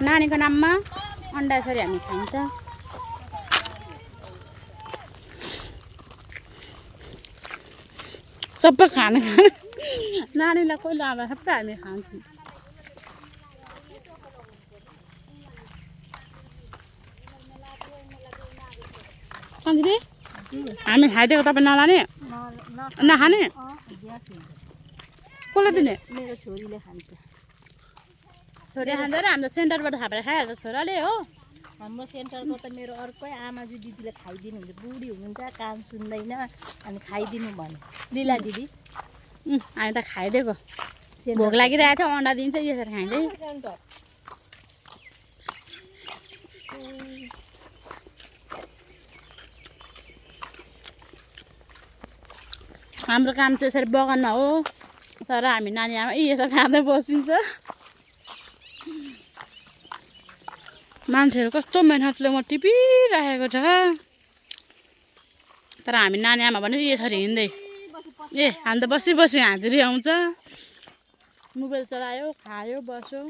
नानीको नाममा अन्डा यसरी हामी खान्छ। सबै खाना नानीलाई कोही लाँदा सबै हामी खान्छौँ। सम्झिने हामी खाइदिएको तपाईँ नलाने नखाने कसले दिने? मेरो छोरीले खान्छ। छोरी खान्छ र हाम्रो सेन्टरबाट थापेर खाइहाल्छ छोराले हो। हाम्रो सेन्टरको त मेरो अर्कै आमाजु दिदीले खाइदिनु हुन्छ। बुढी हुनुहुन्छ, कान सुन्दैन, अनि खाइदिनु भन्यो लीला दिदी। हामी त खाइदिएको भोक लागिरहेको थियो अन्डा दिन्छ यसरी खाइँदै। हाम्रो काम चाहिँ यसरी बगानमा हो तर हामी नानी आमा यसरी खाँदै बसिन्छ। मान्छेहरू कस्तो मेहनतले म टिपिराखेको छ तर हामी नानी आमा भने यसरी हिँड्दै हामी त बसी बसी हाजिरी आउँछ। मोबाइल चलायो खायो बस्यो।